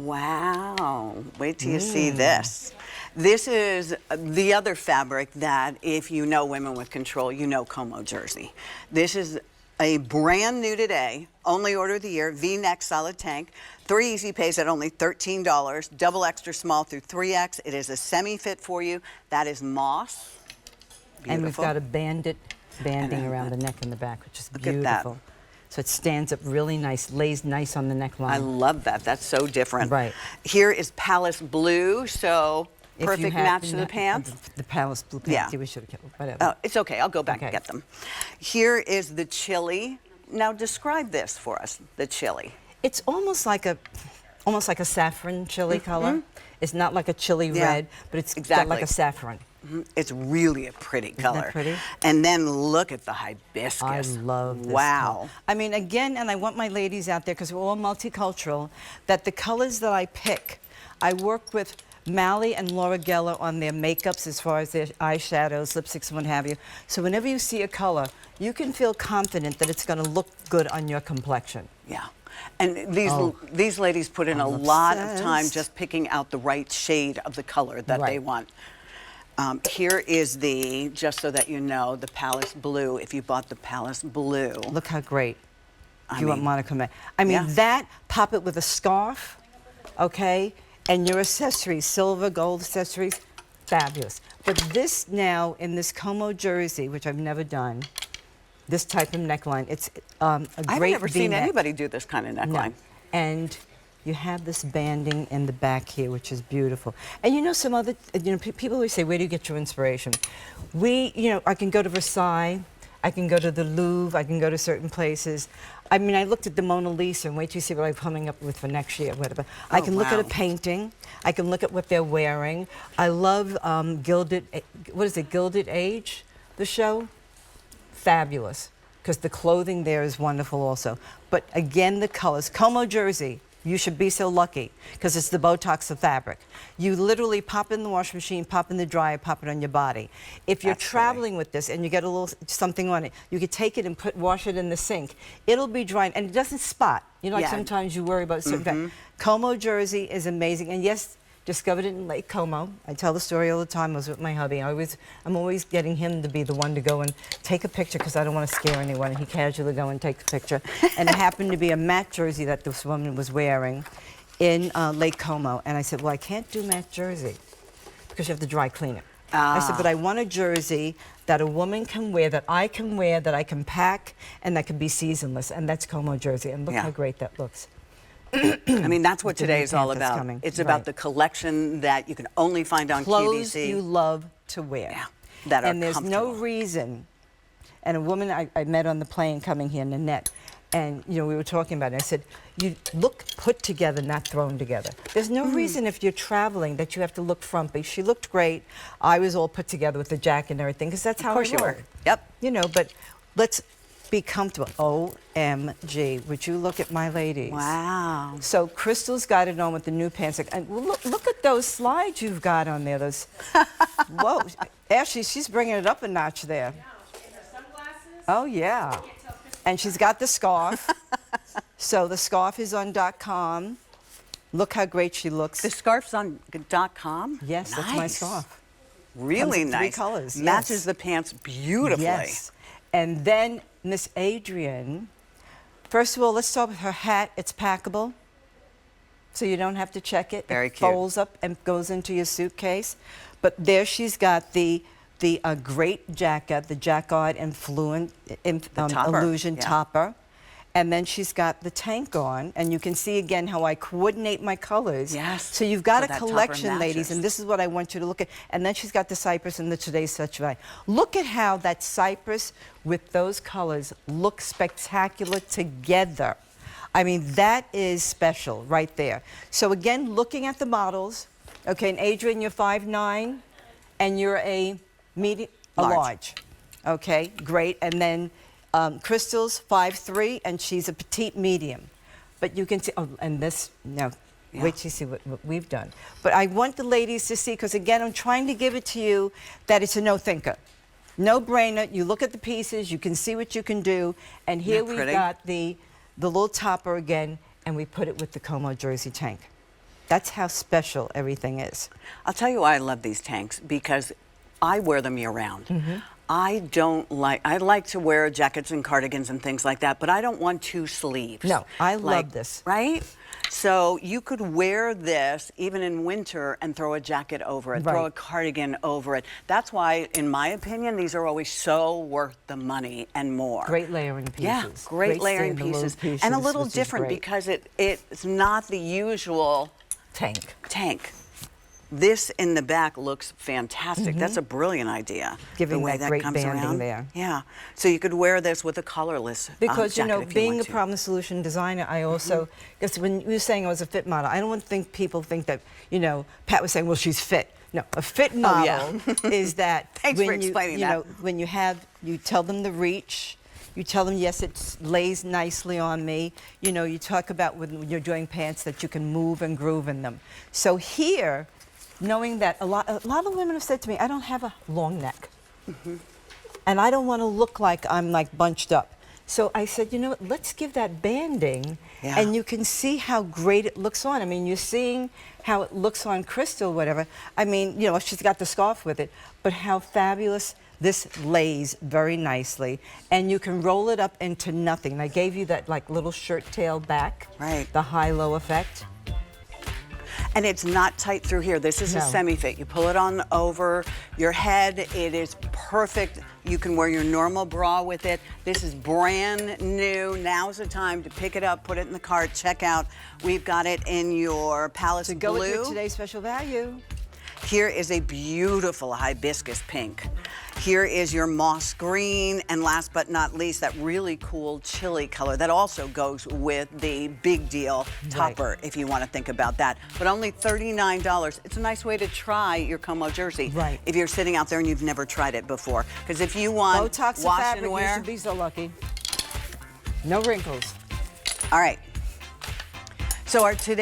Wow. Wait till you see this. This is the other fabric that, if you know Women with Control, you know Como jersey. This is a brand new today, only order of the year, V-neck solid tank. 3 easy pays at only $13, double extra small through 3X. It is a semi-fit for you. That is moss. Beautiful. And we've got a banding around the neck and the back, which is beautiful. Look at that. So it stands up really nice, lays nice on the neckline. I love that. That's so different. Right. Here is Palace Blue, so perfect match to the pants. The Palace Blue pants. Yeah. See, we should have kept whatever. Oh, it's okay. I'll go back and get them. Here is the chili. Now describe this for us, the chili. It's almost like a saffron chili color. It's not like a chili red, but it's got like a saffron. It's really a pretty color. Isn't that pretty? And then look at the hibiscus. I love this color. I mean, again, and I want my ladies out there, because we're all multicultural, that the colors that I pick, I work with Mally and Laura Geller on their makeups as far as their eyeshadows, lipsticks, and what have you. So whenever you see a color, you can feel confident that it's going to look good on your complexion. Yeah. And these ladies put in a lot of time just picking out the right shade of the color that they want. Here is the, just so that you know, the Palace Blue. If you bought the Palace Blue. Look how great. If you want monochrome. I mean, that, pop it with a scarf, okay? And your accessories, silver, gold accessories, fabulous. But this now, in this Como jersey, which I've never done, this type of neckline, it's a great I've never seen anybody do this kind of neckline. No. And you have this banding in the back here, which is beautiful. And you know, some other, people always say, where do you get your inspiration? I can go to Versailles, I can go to the Louvre, I can go to certain places. I mean, I looked at the Mona Lisa, and wait till you see what I'm coming up with for next year, whatever. I can look at a painting, I can look at what they're wearing. I love Gilded Age, the show? Fabulous, because the clothing there is wonderful also. But again, the colors, Como jersey, you should be so lucky, because it's the Botox of fabric. You literally pop it in the washing machine, pop in the dryer, pop it on your body. If you're traveling with this and you get a little something on it, you could take it and wash it in the sink. It'll be drying, and it doesn't spot. You know, like sometimes you worry about certain Como jersey is amazing, and yes, discovered it in Lake Como. I tell the story all the time. I was with my hubby. I'm always getting him to be the one to go and take a picture, because I don't want to scare anyone. And he casually go and take the picture. And it happened to be a matte jersey that this woman was wearing in Lake Como. And I said, well, I can't do matte jersey because you have to dry clean it. I said, but I want a jersey that a woman can wear, that I can wear, that I can pack, and that can be seasonless. And that's Como jersey. And look how great that looks. I mean, that's what today is all about. It's about the collection that you can only find on QVC. Clothes you love to wear. Yeah, that are And there's no reason. And a woman I met on the plane coming here, Nanette, and we were talking about it. I said, you look put together, not thrown together. There's no reason if you're traveling that you have to look frumpy. She looked great. I was all put together with the jacket and everything, because that's how I work. Of course you were. Yep. But let's be comfortable. OMG, would you look at my ladies? Wow. So Crystal's got it on with the new pants. And look at those slides you've got on there. Those, whoa. Ashley, she's bringing it up a notch there. Yeah, and her sunglasses. Oh, yeah. And she's got the scarf. So the scarf is on .com. Look how great she looks. The scarf's on .com? Yes, nice. That's my scarf. Really Comes in nice. 3 colors. Matches the pants beautifully. Yes. And then Miss Adrienne, first of all, let's start with her hat. It's packable, so you don't have to check it. Very it cute. Folds up and goes into your suitcase. But there she's got the great jacket, the Jacquard Illusion topper. And then she's got the tank on, and you can see again how I coordinate my colors. Yes. So you've got So a that topper collection, ladies, matches. and this is what I want you to look at. And then she's got the cypress and the Today's Such Value. Look at how that cypress with those colors look spectacular together. I mean, that is special right there. So again, looking at the models, okay, and Adrienne, you're 5'9", and you're a medium, large. Okay, great. And then Crystal's 5'3", and she's a petite medium. But you can see, and this, wait till you see what we've done. But I want the ladies to see, because again, I'm trying to give it to you that it's a no-thinker. No-brainer. You look at the pieces, you can see what you can do. And here we've got the little topper again, and we put it with the Como jersey tank. That's how special everything is. I'll tell you why I love these tanks, because I wear them year round. I like to wear jackets and cardigans and things like that, but I don't want 2 sleeves. No, I love this. Right? So you could wear this even in winter and throw a jacket over it, throw Right. a cardigan over it. That's why, in my opinion, these are always so worth the money and more. Great layering pieces. Yeah, great layering standalone pieces. And a little which is different great. because it's not the usual tank. This in the back looks fantastic. That's a brilliant idea. Giving the way that great comes banding around. there. Yeah. So you could wear this with a colorless Because, you jacket know, if you being want a to. problem solution designer, I also, because when you were saying I was a fit model, I don't want to think people think that, you know, Pat was saying, well, she's fit. No, a fit model is that Thanks when for you, explaining you that. know, when you tell them the reach, you tell them, yes, it lays nicely on me. You know, you talk about when you're doing pants that you can move and groove in them. So here, knowing that a lot of women have said to me, I don't have a long neck. And I don't want to look like I'm like bunched up. So I said, you know what, let's give that banding, Yeah. and you can see how great it looks on. I mean, you're seeing how it looks on Crystal, whatever. I mean, you know, she's got the scarf with it, but how fabulous this lays very nicely. And you can roll it up into nothing. And I gave you that like little shirt tail back, Right. the high-low effect. And it's not tight through here. This is a No. semi-fit. You pull it on over your head. It is perfect. You can wear your normal bra with it. This is brand new. Now's the time to pick it up, put it in the cart, check out. We've got it in your Palace To go Blue. with your today's special value. Here is a beautiful hibiscus pink. Here is your moss green, and last but not least, that really cool chili color that also goes with the big deal topper, if you want to think about that. But only $39. It's a nice way to try your Como jersey. Right. If you're sitting out there and you've never tried it before. Because if you want Botox wash fabric, and you wear. should be so lucky. No wrinkles. All right. So our today